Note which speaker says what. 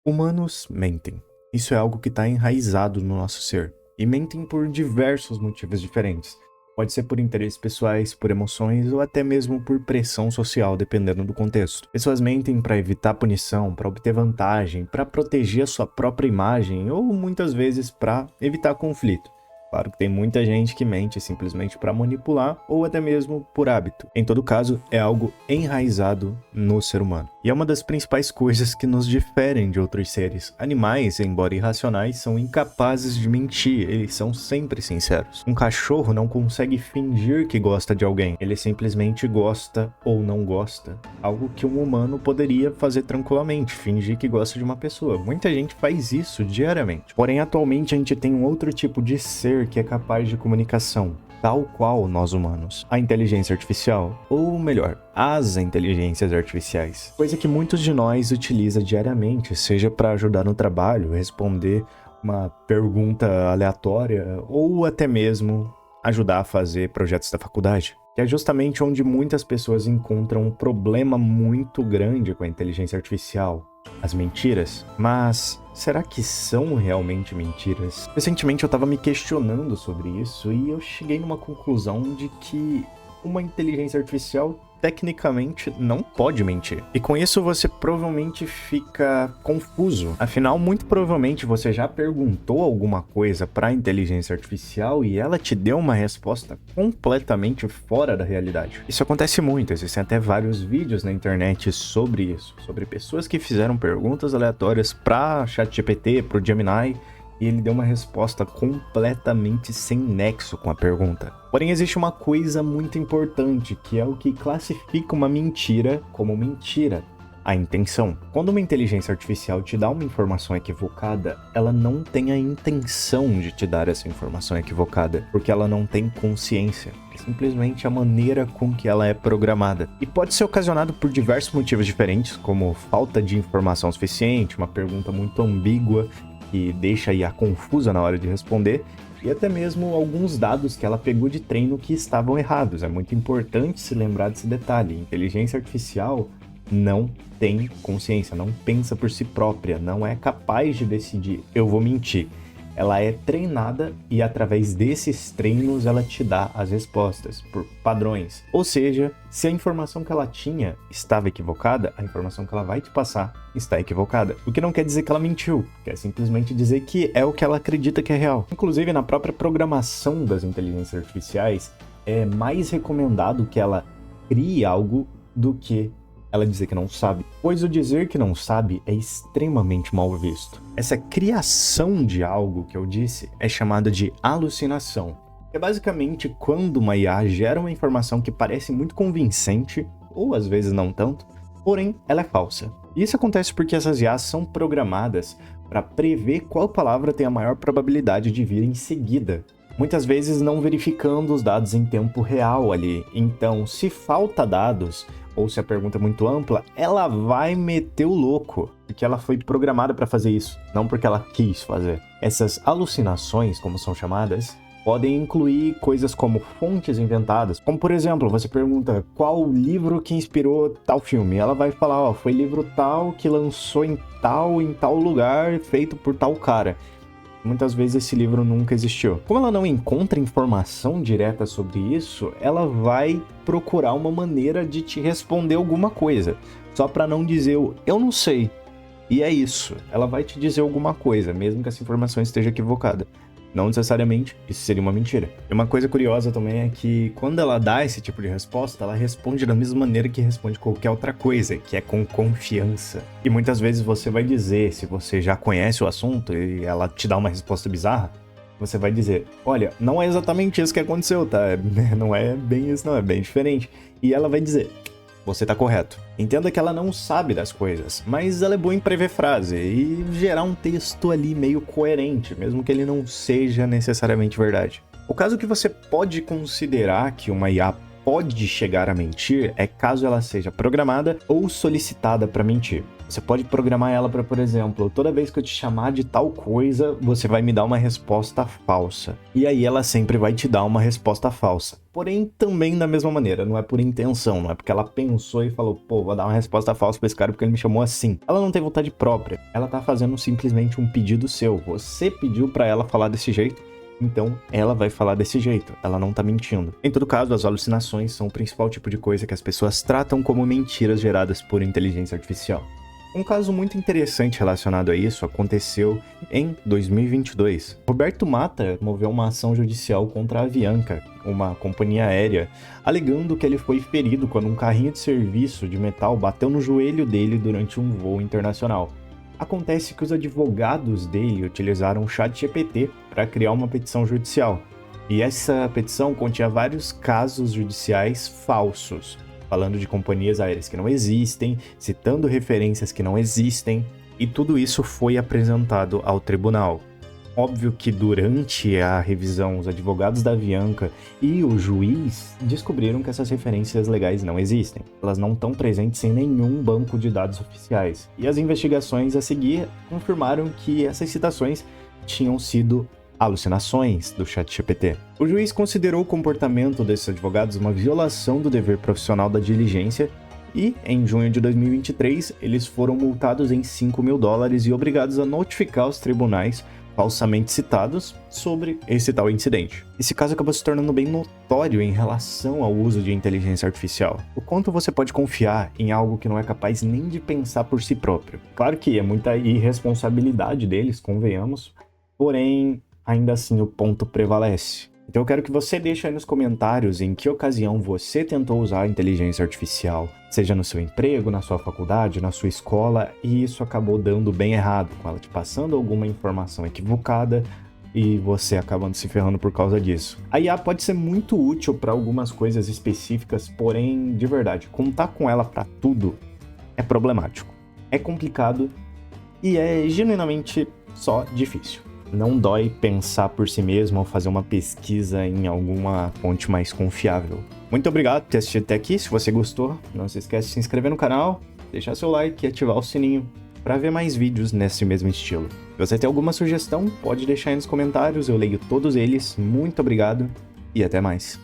Speaker 1: Humanos mentem. Isso é algo que está enraizado no nosso ser. E mentem por diversos motivos diferentes. Pode ser por interesses pessoais, por emoções ou até mesmo por pressão social, dependendo do contexto. Pessoas mentem para evitar punição, para obter vantagem, para proteger a sua própria imagem ou muitas vezes para evitar conflito. Claro que tem muita gente que mente simplesmente para manipular ou até mesmo por hábito. Em todo caso, é algo enraizado no ser humano. E é uma das principais coisas que nos diferem de outros seres. Animais, embora irracionais, são incapazes de mentir, eles são sempre sinceros. Um cachorro não consegue fingir que gosta de alguém, ele simplesmente gosta ou não gosta. Algo que um humano poderia fazer tranquilamente, fingir que gosta de uma pessoa. Muita gente faz isso diariamente. Porém, atualmente a gente tem um outro tipo de ser que é capaz de comunicação, tal qual nós humanos. A inteligência artificial, ou melhor, as inteligências artificiais. Coisa que muitos de nós utiliza diariamente, seja para ajudar no trabalho, responder uma pergunta aleatória, ou até mesmo ajudar a fazer projetos da faculdade. Que é justamente onde muitas pessoas encontram um problema muito grande com a inteligência artificial. As mentiras. Mas será que são realmente mentiras? Recentemente eu estava me questionando sobre isso e eu cheguei numa conclusão de que uma inteligência artificial tecnicamente não pode mentir. E com isso você provavelmente fica confuso. Afinal, muito provavelmente você já perguntou alguma coisa para a inteligência artificial e ela te deu uma resposta completamente fora da realidade. Isso acontece muito, existem até vários vídeos na internet sobre isso, sobre pessoas que fizeram perguntas aleatórias para ChatGPT, para o Gemini, e ele deu uma resposta completamente sem nexo com a pergunta. Porém, existe uma coisa muito importante, que é o que classifica uma mentira como mentira: a intenção. Quando uma inteligência artificial te dá uma informação equivocada, ela não tem a intenção de te dar essa informação equivocada, porque ela não tem consciência. É simplesmente a maneira com que ela é programada. E pode ser ocasionado por diversos motivos diferentes, como falta de informação suficiente, uma pergunta muito ambígua, que deixa a IA confusa na hora de responder, e até mesmo alguns dados que ela pegou de treino que estavam errados. É muito importante se lembrar desse detalhe. A inteligência artificial não tem consciência, não pensa por si própria, não é capaz de decidir, eu vou mentir. Ela é treinada e através desses treinos ela te dá as respostas por padrões. Ou seja, se a informação que ela tinha estava equivocada, a informação que ela vai te passar está equivocada. O que não quer dizer que ela mentiu, quer simplesmente dizer que é o que ela acredita que é real. Inclusive, na própria programação das inteligências artificiais, é mais recomendado que ela crie algo do que ela dizer que não sabe, pois o dizer que não sabe é extremamente mal visto. Essa criação de algo que eu disse é chamada de alucinação. É basicamente quando uma IA gera uma informação que parece muito convincente, ou às vezes não tanto, porém ela é falsa. Isso acontece porque essas IAs são programadas para prever qual palavra tem a maior probabilidade de vir em seguida, muitas vezes não verificando os dados em tempo real ali. Então, se falta dados, ou se a pergunta é muito ampla, ela vai meter o louco, porque ela foi programada para fazer isso, não porque ela quis fazer. Essas alucinações, como são chamadas, podem incluir coisas como fontes inventadas, como por exemplo, você pergunta qual livro que inspirou tal filme, ela vai falar, ó, foi livro tal que lançou em tal lugar, feito por tal cara. Muitas vezes esse livro nunca existiu. Como ela não encontra informação direta sobre isso, ela vai procurar uma maneira de te responder alguma coisa, só para não dizer eu não sei. E é isso, ela vai te dizer alguma coisa, mesmo que essa informação esteja equivocada. Não necessariamente, isso seria uma mentira. E uma coisa curiosa também é que quando ela dá esse tipo de resposta, ela responde da mesma maneira que responde qualquer outra coisa, que é com confiança. E muitas vezes você vai dizer, se você já conhece o assunto e ela te dá uma resposta bizarra, você vai dizer, olha, não é exatamente isso que aconteceu, tá? Não é bem isso, não, é bem diferente. E ela vai dizer, você tá correto. Entenda que ela não sabe das coisas, mas ela é boa em prever frase e gerar um texto ali meio coerente, mesmo que ele não seja necessariamente verdade. O caso que você pode considerar que uma IA pode chegar a mentir é caso ela seja programada ou solicitada para mentir. Você pode programar ela para, por exemplo, toda vez que eu te chamar de tal coisa, você vai me dar uma resposta falsa. E aí ela sempre vai te dar uma resposta falsa. Porém, também da mesma maneira, não é por intenção, não é porque ela pensou e falou, pô, vou dar uma resposta falsa pra esse cara porque ele me chamou assim. Ela não tem vontade própria, ela tá fazendo simplesmente um pedido seu. Você pediu para ela falar desse jeito, então ela vai falar desse jeito, ela não tá mentindo. Em todo caso, as alucinações são o principal tipo de coisa que as pessoas tratam como mentiras geradas por inteligência artificial. Um caso muito interessante relacionado a isso aconteceu em 2022. Roberto Mata moveu uma ação judicial contra a Avianca, uma companhia aérea, alegando que ele foi ferido quando um carrinho de serviço de metal bateu no joelho dele durante um voo internacional. Acontece que os advogados dele utilizaram o ChatGPT para criar uma petição judicial, e essa petição continha vários casos judiciais falsos, falando de companhias aéreas que não existem, citando referências que não existem, e tudo isso foi apresentado ao tribunal. Óbvio que durante a revisão, os advogados da Avianca e o juiz descobriram que essas referências legais não existem. Elas não estão presentes em nenhum banco de dados oficiais. E as investigações a seguir confirmaram que essas citações tinham sido alucinações do ChatGPT. O juiz considerou o comportamento desses advogados uma violação do dever profissional da diligência e, em junho de 2023, eles foram multados em $5.000 e obrigados a notificar os tribunais falsamente citados sobre esse tal incidente. Esse caso acabou se tornando bem notório em relação ao uso de inteligência artificial. O quanto você pode confiar em algo que não é capaz nem de pensar por si próprio. Claro que é muita irresponsabilidade deles, convenhamos, porém, ainda assim o ponto prevalece. Então eu quero que você deixe aí nos comentários em que ocasião você tentou usar a inteligência artificial, seja no seu emprego, na sua faculdade, na sua escola, e isso acabou dando bem errado, com ela te passando alguma informação equivocada e você acabando se ferrando por causa disso. A IA pode ser muito útil para algumas coisas específicas, porém, de verdade, contar com ela para tudo é problemático, é complicado e é genuinamente só difícil. Não dói pensar por si mesmo ou fazer uma pesquisa em alguma fonte mais confiável. Muito obrigado por ter assistido até aqui. Se você gostou, não se esquece de se inscrever no canal, deixar seu like e ativar o sininho para ver mais vídeos nesse mesmo estilo. Se você tem alguma sugestão, pode deixar aí nos comentários, eu leio todos eles. Muito obrigado e até mais.